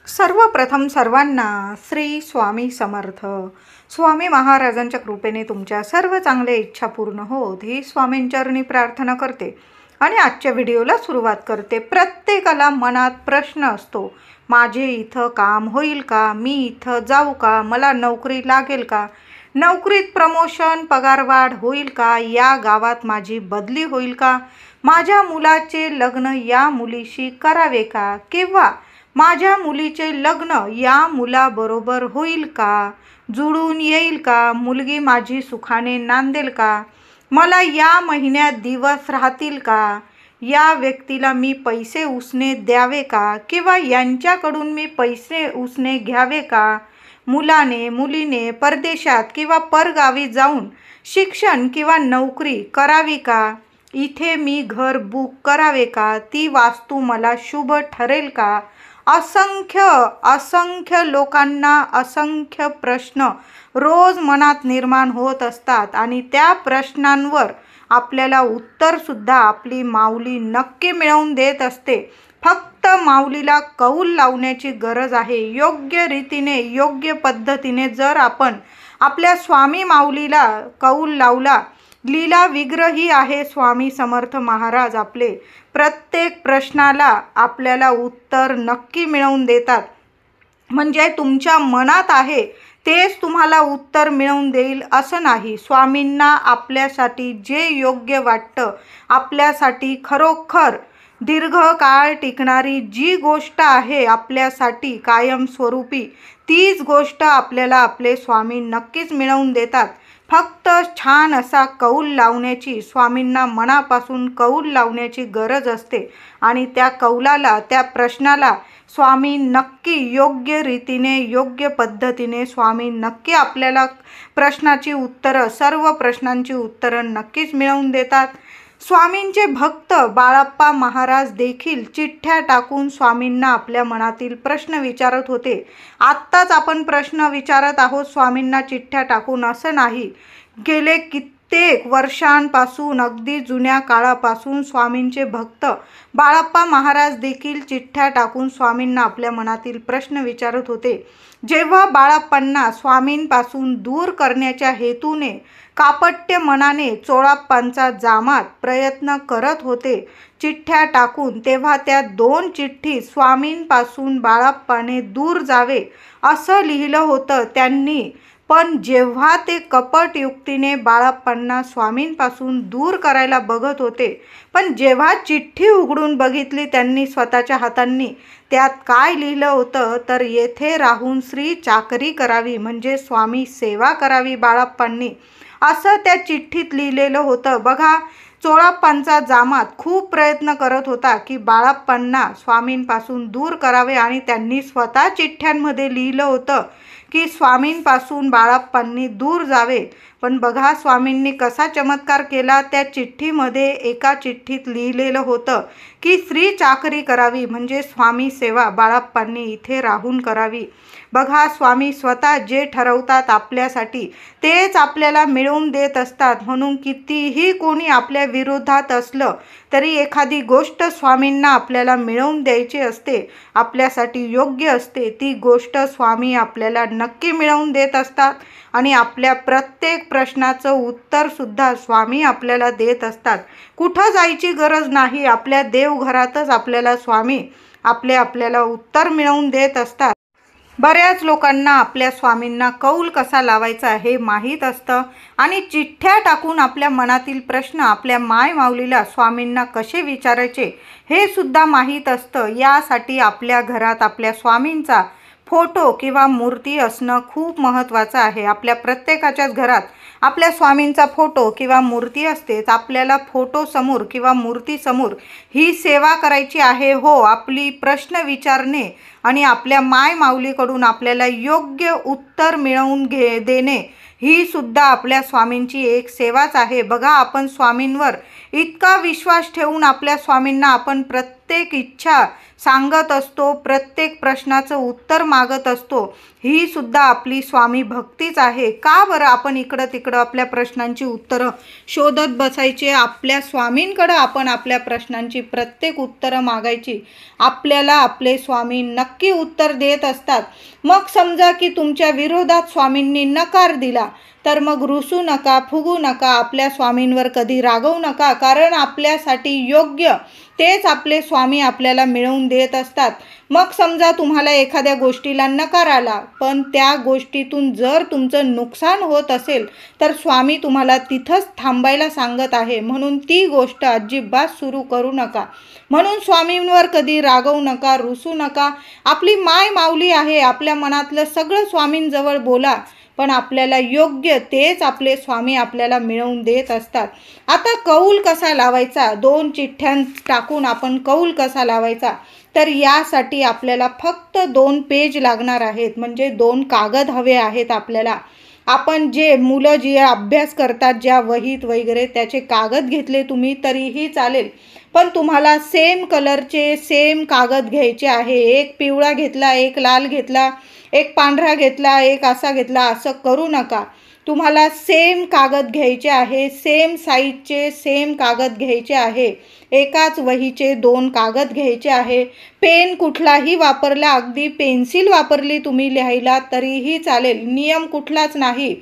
सर्वप्रथम सर्वांना श्री स्वामी समर्थ. स्वामी महाराजांच्या कृपेने तुमच्या सर्व चांगल्या इच्छा पूर्ण होत ही स्वामींचरणी प्रार्थना करते आणि आजच्या व्हिडिओला सुरुवात करते. प्रत्येकाला मनात प्रश्न असतो, माझे इथं काम होईल का, मी इथं जाऊ का, मला नोकरी लागेल का, नोकरीत प्रमोशन पगारवाढ होईल का, या गावात माझी बदली होईल का, माझ्या मुलाचे लग्न या मुलीशी करावे का, किंवा माझ्या मुलीचे लग्न या मुलाबरोबर होईल का, जुळून येईल का, मुलगी माझी सुखाने नांदेल का, मला या महिन्यात दिवस राहतील का, या व्यक्तीला मी पैसे उसने द्यावे का, किंवा यांच्याकडून मी पैसे उसने घ्यावे का, मुलाने मुलीने परदेशात किंवा परगावी जाऊन शिक्षण किंवा नोकरी करावी का, इथे मी घर बुक करावे का, ती वास्तू मला शुभ ठरेल का. असंख्य लोकांना असंख्य प्रश्न रोज मनात निर्माण होत असतात आणि त्या प्रश्नांवर आपल्याला उत्तरसुद्धा आपली माऊली नक्की मिळवून देत असते. फक्त माऊलीला कौल लावण्याची गरज आहे. योग्य रीतीने योग्य पद्धतीने जर आपण आपल्या स्वामी माऊलीला कौल लावला, लीला विग्रही आहे स्वामी समर्थ महाराज. आपले प्रत्येक प्रश्नाला आपल्याला उत्तर नक्की मिळवून देतात. म्हणजे तुमच्या मनात आहे तेच तुम्हाला उत्तर मिळवून देईल असं नाही. स्वामींना आपल्यासाठी जे योग्य वाटतं, आपल्यासाठी खरोखर दीर्घकाळ टिकणारी जी गोष्ट आहे, आपल्यासाठी कायमस्वरूपी, तीच गोष्ट आपल्याला आपले स्वामी नक्कीच मिळवून देतात. फक्त छान असा कौल लावण्याची, स्वामींना मनापासून कौल लावण्याची गरज असते आणि त्या कौलाला, त्या प्रश्नाला स्वामी नक्की योग्य रीतीने योग्य पद्धतीने स्वामी नक्की आपल्याला प्रश्नाची उत्तरं, सर्व प्रश्नांची उत्तरं नक्कीच मिळवून देतात. स्वामींचे भक्त बाळप्पा महाराज देखील चिठ्ठ्या टाकून स्वामींना आपल्या मनातील प्रश्न विचारत होते. आत्ताच आपण प्रश्न विचारत आहोत स्वामींना चिठ्ठ्या टाकून असं नाही. गेले कित्येक वर्षांपासून, अगदी जुन्या काळापासून स्वामींचे भक्त बाळप्पा महाराज देखील चिठ्ठ्या टाकून स्वामींना आपल्या मनातील प्रश्न विचारत होते. जेव्हा बाळप्पांना स्वामींपासून दूर करण्याच्या हेतूने कापट्य मनाने चोळाप्पांचा जामात प्रयत्न करत होते चिठ्ठ्या टाकून, तेव्हा त्या 2 चिठ्ठी स्वामींपासून बाळप्पाने दूर जावे असं लिहिलं होतं त्यांनी. पण जेव्हा ते कपट युक्तीने बाळप्पांना स्वामींपासून दूर करायला बघत होते, पण जेव्हा चिठ्ठी उघडून बघितली त्यांनी स्वतःच्या हातांनी, त्यात काय लिहिलं होतं तर येथे राहून श्री चाकरी करावी, म्हणजे स्वामी सेवा करावी बाळप्पांनी, असं त्या चिठ्ठीत लिहिलेलं होतं. बघा, चोळाप्पांचा जामात खूप प्रयत्न करत होता की बाळप्पांना स्वामींपासून दूर करावे आणि त्यांनी स्वतः चिठ्ठ्यांमध्ये लिहिलं होतं की स्वामींपासून बाळप्पांनी दूर जावे. पण बघा स्वामींनी कसा चमत्कार केला. त्या चिठ्ठीमध्ये एका चिठ्ठीत लिहिलेलं होतं की श्री चाकरी करावी, म्हणजे स्वामी सेवा बाळप्पांनी इथे राहून करावी. बघा, स्वामी स्वतः जे ठरवतात आपल्यासाठी तेच आपल्याला मिळवून देत असतात. म्हणून कितीही कोणी आपल्या विरोधात असलं तरी एखादी गोष्ट स्वामींना आपल्याला मिळवून द्यायची असते, आपल्यासाठी योग्य असते, ती गोष्ट स्वामी आपल्याला नक्की मिळवून देत असतात आणि आपल्या प्रत्येक प्रश्नाचं उत्तरसुद्धा स्वामी आपल्याला देत असतात. कुठं जायची गरज नाही, आपल्या देवघरातच आपल्याला स्वामी आपल्याला उत्तर मिळवून देत असतात. बऱ्याच लोकांना आपल्या स्वामींना कौल कसा लावायचा हे माहीत असतं आणि चिठ्ठ्या टाकून आपल्या मनातील प्रश्न आपल्या माय माऊलीला स्वामींना कसे विचारायचे हे सुद्धा माहीत असतं. यासाठी आपल्या घरात आपल्या स्वामींचा फोटो किंवा मूर्ती असणं खूप महत्त्वाचं आहे. आपल्या प्रत्येकाच्याच घरात आपल्या स्वामींचा फोटो किंवा मूर्ती असतेच. आपल्याला फोटोसमोर किंवा मूर्तीसमोर ही सेवा करायची आहे. हो, आपली प्रश्न विचारणे आणि आपल्या माय माऊलीकडून आपल्याला योग्य उत्तर मिळवून देणे ही सुद्धा आपल्या स्वामींची एक सेवाच आहे. बघा, आपण स्वामींवर इतका विश्वास ठेवून आपल्या स्वामींना आपण प्रत्येक इच्छा सांगत असतो, प्रत्येक प्रश्नाचं उत्तर मागत असतो, ही सुद्धा आपली स्वामी भक्तीच आहे. का बरं आपण इकडं तिकडं आपल्या प्रश्नांची उत्तरं शोधत बसायचे? आपल्या स्वामींकडं आपण आपल्या प्रश्नांची प्रत्येक उत्तरं मागायची. आपल्याला आपले स्वामी नक्की उत्तर देत असतात. मग समजा की तुमच्या विरोधात स्वामींनी नकार दिला, तर मग रुसू नका, फुगू नका, आपल्या स्वामींवर कधी रागवू नका, कारण आपल्यासाठी योग्य तेच आपले स्वामी आपल्याला मिळवून देत असतात. मग समजा तुम्हाला एखाद्या गोष्टीला नकार आला, पण त्या गोष्टीतून जर तुमचं नुकसान होत असेल, तर स्वामी तुम्हाला तिथंच थांबायला सांगत आहे. म्हणून ती गोष्ट अजिबात सुरू करू नका. म्हणून स्वामींवर कधी रागवू नका, रुसू नका. आपली माय माऊली आहे, आपल्या मनातलं सगळं स्वामींजवळ बोला, पण आपल्याला योग्य तेच आपले स्वामी आपल्याला मिळवून देत असतात. आता कौल कसा लावायचा? 2 चिठ्ठ्या टाकून आपण कौल कसा लावायचा? तर यासाठी आपल्याला फक्त 2 पेज लागणार आहेत, म्हणजे 2 कागद हवे आहेत आपल्याला. आपण जे मुलं जे अभ्यास करतात ज्या वहीत वगैरे, त्याचे कागद घेतले तुम्ही तरीही चालेल, पण तुम्हाला सेम कलरचे सेम कागद घ्यायचे आहे. एक पिवळा घेतला, एक लाल घेतला, एक पांढरा घेतला, एक असा घेतला, असं करू नका. तुम्हाला सेम कागद घ्यायचे आहे, सेम साईजचे सेम कागद घ्यायचे आहे. एकाच वहीचे 2 कागद घ्यायचे आहे. पेन कुठलाही वापरला, अगदी पेन्सिल वापरली तुम्ही लिहायला तरीही चालेल, नियम कुठलाच नाही.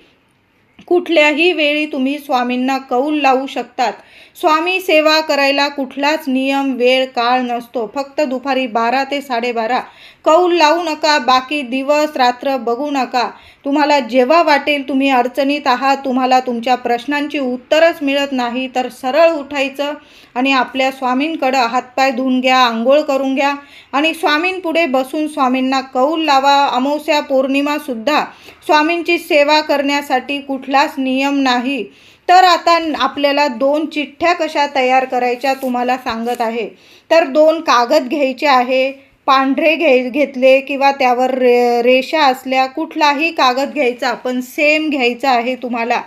कुठल्याही वेळी तुम्ही स्वामींना कौल लावू शकतात. स्वामी सेवा करायला कुठलाच नियम वेळ काळ नसतो. फक्त दुपारी 12 ते 12:30 कौल लावू नका. बाकी दिवस रात्र बघू नका. तुम्हाला जेव्हा वाटेल तुम्ही अडचणीत आहात, तुम्हाला तुमच्या प्रश्नांची उत्तरच मिळत नाही, तर सरळ उठायचं आणि आपल्या स्वामींकडं हातपाय धुवून घ्या, आंघोळ करून घ्या आणि स्वामींपुढे बसून स्वामींना कौल लावा. अमावस्या पौर्णिमासुद्धा स्वामींची सेवा करण्यासाठी कुठलाच नियम नाही. तर आता आपल्याला 2 चिठ्ठ्या कशा तयार करायच्या तुम्हाला सांगत आहे. तर 2 कागद घ्यायचे आहे. पांढरे घेतले किंवा त्यावर रेषा असल्या कुठलाही कागद घ्यायचा, पण सेम घ्यायचा आहे तुम्हाला.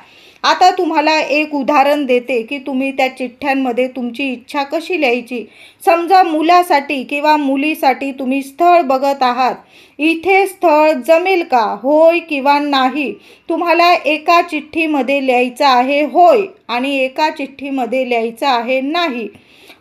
आता तुम्हाला एक उदाहरण देते की तुम्ही त्या चिठ्ठ्यांमध्ये तुमची इच्छा कशी लिहायची. समजा मुलासाठी किंवा मुलीसाठी तुम्ही स्थळ बघत आहात. इथे स्थळ जमेल का, होय किंवा नाही. तुम्हाला एका चिठ्ठीमध्ये लिहायचं आहे होय आणि एका चिठ्ठीमध्ये लिहायचं आहे नाही.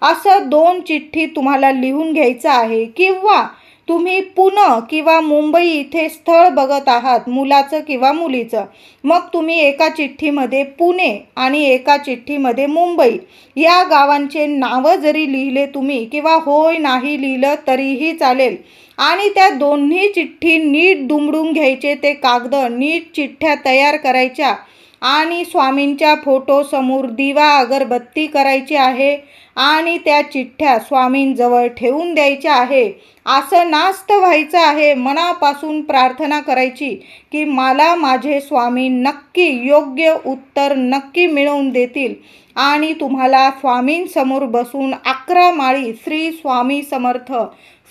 असं 2 चिठ्ठी तुम्हाला लिहून घ्यायचं आहे. किंवा तुम्ही पुणे किंवा मुंबई इथे स्थळ बघत आहात, मुलाचं किंवा मुलीचं. मग तुम्ही एका चिठ्ठीमध्ये पुणे आणि एका चिठ्ठीमध्ये मुंबई या गावांचे नावं जरी लिहिले तुम्ही किंवा होय नाही लिहिलं तरीही चालेल. आणि त्या दोन्ही चिठ्ठी नीट दुमडून घ्यायचे, ते कागद नीट चिठ्ठ्या तयार करायच्या आणि स्वामींच्या फोटोसमोर दिवा अगरबत्ती करायची आहे आणि त्या चिठ्ठ्या स्वामींजवळ ठेवून द्यायच्या आहे. असं नास्त व्हायचं आहे. मनापासून प्रार्थना करायची की मला माझे स्वामी नक्की योग्य उत्तर नक्की मिळवून देतील. आणि तुम्हाला स्वामींसमोर बसून 11 माळी श्री स्वामी समर्थ,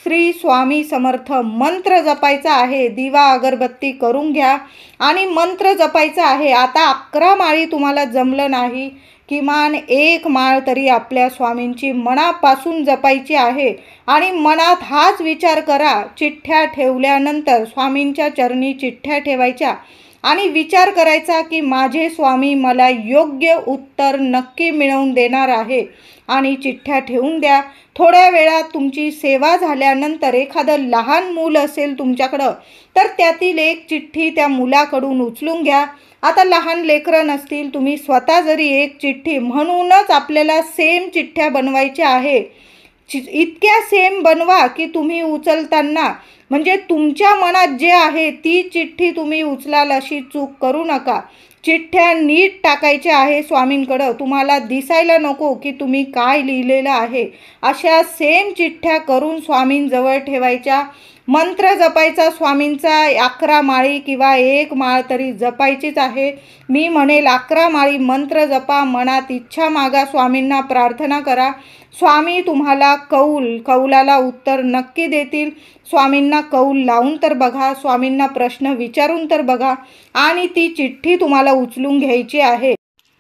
श्री स्वामी समर्थ मंत्र जपायचा आहे. दिवा अगरबत्ती करून घ्या आणि मंत्र जपायचा आहे. आता 11 माळी तुम्हाला जमलं नाही, किमान 1 माळ तरी आपल्या स्वामींची मनापासून जपायची आहे. आणि मनात हाच विचार करा. चिठ्ठ्या ठेवल्यानंतर स्वामींच्या चरणी चिठ्ठ्या ठेवायच्या आणि विचार करायचा की माझे स्वामी मला योग्य उत्तर नक्की मिळवून देणार आहे. आणि चिठ्ठ्या ठेवून द्या. थोड्या वेळात तुमची सेवा झाल्यानंतर एखादं लहान मूल असेल तुमच्याकडं, तर त्यातील एक चिठ्ठी त्या मुलाकडून उचलून घ्या. आता लहान लेकरं नसतील, तुम्ही स्वतः जरी एक चिठ्ठी, म्हणूनच आपल्याला सेम चिठ्ठ्या बनवायच्या आहे. इतक्या सेम बनवा की तुम्ही उचलताना म्हणजे तुमच्या मनात जे आहे ती चिठ्ठी तुम्ही उचलाल, अशी चूक करू नका. चिठ्ठ्या नीट टाकायच्या आहे स्वामींकडं. तुम्हाला दिसायला नको की तुम्ही काय लिहिलेलं आहे. अशा सेम चिठ्ठ्या करून स्वामींजवळ ठेवायच्या. मंत्र जपायचा स्वामींचा 11 माळी किंवा 1 माळ तरी जपायचीच आहे. मी म्हणेल 11 माळी मंत्र जपा. मनात इच्छा मागा, स्वामींना प्रार्थना करा. स्वामी तुम्हाला कौलाला उत्तर नक्की देतील. स्वामींना कौल लावून तर बघा, स्वामींना प्रश्न विचारून तर बघा आणि ती चिठ्ठी तुम्हाला उचलून घ्यायची आहे.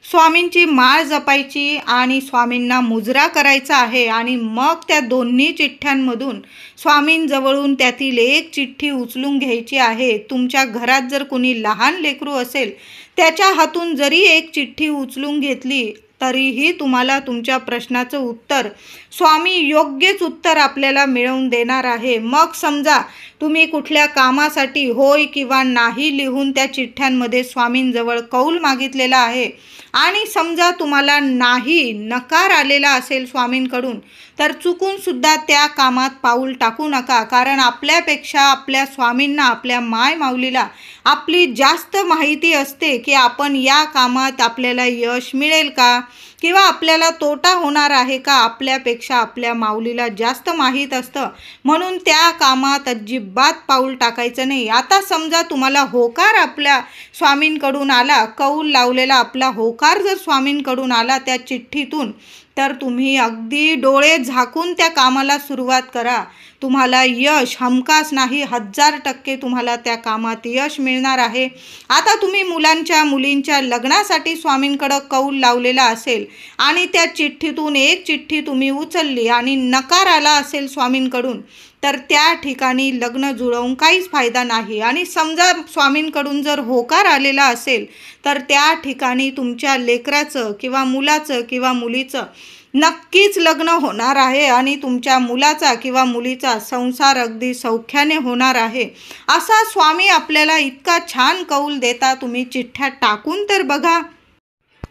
स्वामींची माळ जपायची आणि स्वामींना मुजरा करायचा आहे आणि मग त्या दोन्ही चिठ्ठ्यांमधून स्वामींजवळून त्यातील एक चिठ्ठी उचलून घ्यायची आहे। तुमच्या घरात जर कोणी लहान लेकरू असेल त्याच्या हातून जरी एक चिठ्ठी उचलून घेतली तरीही तुम्हाला तुमच्या प्रश्नाचं उत्तर स्वामी योग्यच उत्तर आपल्याला मिळवून देणार आहे। मग समजा तुम्ही कुठल्या कामासाठी होय किंवा नाही लिहून त्या चिठ्ठ्यांमध्ये स्वामींजवळ कौल मागितलेला आहे आणि समजा तुम्हाला नाही नकार आलेला असेल स्वामींकडून तर चुकून सुद्धा त्या कामात पाऊल टाकू नका, कारण आपल्यापेक्षा आपल्या स्वामींना आपल्या माय माऊलीला आपली जास्त माहिती असते की आपण या कामात आपल्याला यश मिळेल का किंवा आपल्याला तोटा होणार आहे का। आपल्यापेक्षा आपल्या माऊलीला जास्त माहीत असतं, म्हणून त्या कामात अजिबात पाऊल टाकायचं नाही। आता समजा तुम्हाला होकार आपल्या स्वामींकडून आला, कौल लावलेला आपला होकार जर स्वामींकडून आला त्या चिठ्ठीतून, तर तुम्ही अगदी डोळे झाकून त्या कामाला सुरुवात करा। तुम्हाला यश हमखास नाही 1000% तुम्हाला त्या कामात यश मिळणार आहे। आता तुम्ही मुलींच्या लग्नासाठी स्वामींकडे कौल लावलेला असेल आणि त्या चिठ्ठीतून एक चिठ्ठी तुम्ही उचलली आणि नकार आला असेल स्वामींकडून, तर त्या ठिकाणी लग्न जुळवून काहीच फायदा नाही। आणि समजा स्वामींकडून जर होकार आलेला असेल तर त्या ठिकाणी तुमच्या लेकराचं किंवा मुलाचं किंवा मुलीचं नक्कीच लग्न होणार आहे आणि तुमच्या मुलाचा किंवा मुलीचा संसार अगदी सौख्याने होणार आहे। असा स्वामी आपल्याला इतका छान कौल देता, तुम्ही चिठ्ठ्या टाकून तर बघा।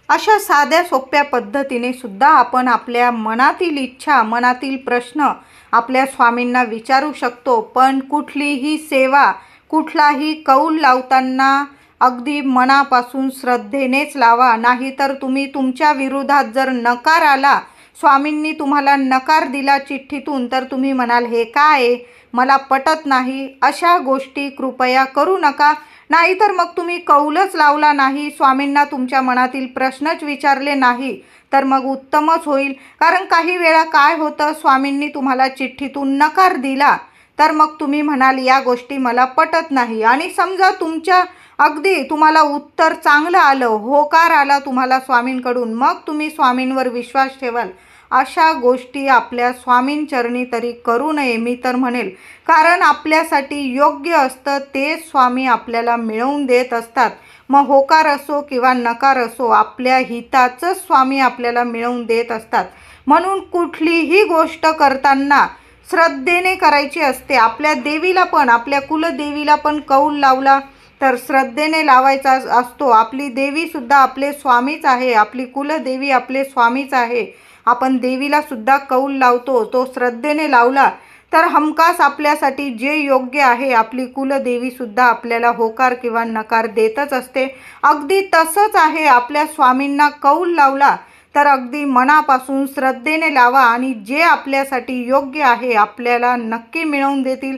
अशा साध्या सोप्या पद्धतीने सुद्धा आपण आपल्या मनातील इच्छा, मनातील प्रश्न आपल्या स्वामींना विचारू शकतो। पण कुठलीही सेवा, कुठलाही कौल लावताना अगदी मनापासून श्रद्धेनेच लावा, नाहीतर तुम्ही तुमच्या विरोधात जर नकार आला, स्वामींनी तुम्हाला नकार दिला चिठ्ठीतून, तर तुम्ही म्हणाल हे काय, मला पटत नाही। अशा गोष्टी कृपया करू नका। नाहीतर मग तुम्ही कौलच लावला नाही, स्वामींना तुमच्या मनातील प्रश्नच विचारले नाही, तर मग उत्तमच होईल। कारण काही वेळा काय होतं, स्वामींनी तुम्हाला चिठ्ठीतून नकार दिला तर मग तुम्ही म्हणाल या गोष्टी मला पटत नाही, आणि समजा अगदी तुम्हाला उत्तर चांगलं आलं, होकार आला तुम्हाला स्वामींकडून, मग तुम्ही स्वामींवर विश्वास ठेवाल। अशा गोष्टी आपल्या स्वामींचरणी तरी करू नये मी तर म्हणेल, कारण आपल्यासाठी योग्य असतं ते स्वामी आपल्याला मिळवून देत असतात। मग होकार असो किंवा नकार असो, आपल्या हिताचंच स्वामी आपल्याला मिळवून देत असतात। म्हणून कुठलीही गोष्ट करताना श्रद्धेने करायची असते। आपल्या देवीला पण, आपल्या कुलदेवीला पण कौल लावला तर श्रद्धेने लावायचा असतो। आपली देवीसुद्धा आपले स्वामीच आहे, आपली कुलदेवी आपले स्वामीच आहे। आपण देवीला सुद्धा कौल लावतो, तो श्रद्धेने लावला तर हमखास आपल्यासाठी जे योग्य आहे आपली कुलदेवीसुद्धा आपल्याला होकार किंवा नकार देतच असते। अगदी तसंच आहे, आपल्या स्वामींना कौल लावला तर अगदी मनापासून श्रद्धेने लावा आणि जे आपल्यासाठी योग्य आहे आपल्याला नक्की मिळवून देतील।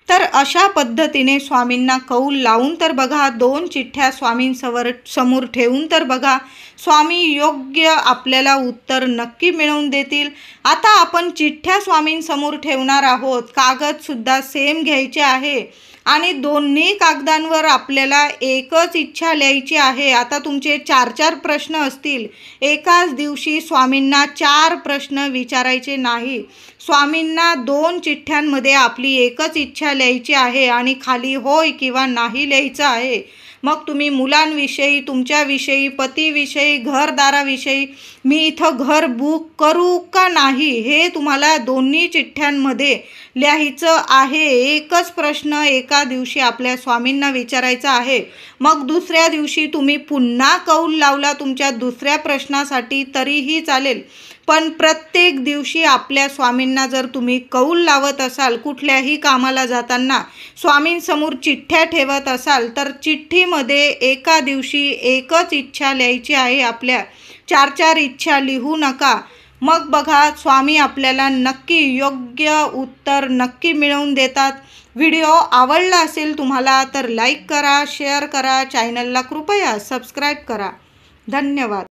तर अशा पद्धतीने स्वामींना कौल लावून तर बघा, 2 चिठ्ठ्या समोर ठेवून तर बघा, स्वामी योग्य आपल्याला उत्तर नक्की मिळवून देतील। आता आपण चिठ्ठ्या स्वामींसमोर ठेवणार आहोत, कागदसुद्धा सेम घ्यायचे आहे आणि दोन्ही कागदांवर आपल्याला एकच इच्छा लिहायची आहे। आता तुमचे 4-4 प्रश्न असतील, एकाच दिवशी स्वामींना 4 प्रश्न विचारायचे नाही। स्वामींना 2 चिठ्ठ्यांमध्ये आपली एकच इच्छा लिहायची आहे आणि खाली होय किंवा नाही लिहायचं आहे। मग तुम्ही मुलांविषयी, तुमच्याविषयी, पतीविषयी, घरदाराविषयी, मी इथं घर बुक करू का नाही, हे तुम्हाला दोन्ही चिठ्ठ्यांमध्ये लिहायचं आहे। एकच प्रश्न एका दिवशी आपल्या स्वामींना विचारायचा आहे। मग दुसऱ्या दिवशी तुम्ही पुन्हा कौल लावला तुमच्या दुसऱ्या प्रश्नासाठी तरीही चालेल, पण प्रत्येक दिवशी आपल्या स्वामींना जर तुम्ही कौल लावत असाल, कुठल्याही कामाला जाताना स्वामींसमोर चिठ्ठ्या ठेवत असाल, तर चिठ्ठीमध्ये एका दिवशी एकच इच्छा लिहायची आहे आपल्या, 4-4 इच्छा लिहू नका। मग बघा, स्वामी आपल्याला नक्की योग्य उत्तर नक्की मिळवून देतात। व्हिडिओ आवडला असेल तुम्हाला तर लाईक करा, शेअर करा, चॅनलला कृपया सबस्क्राईब करा। धन्यवाद।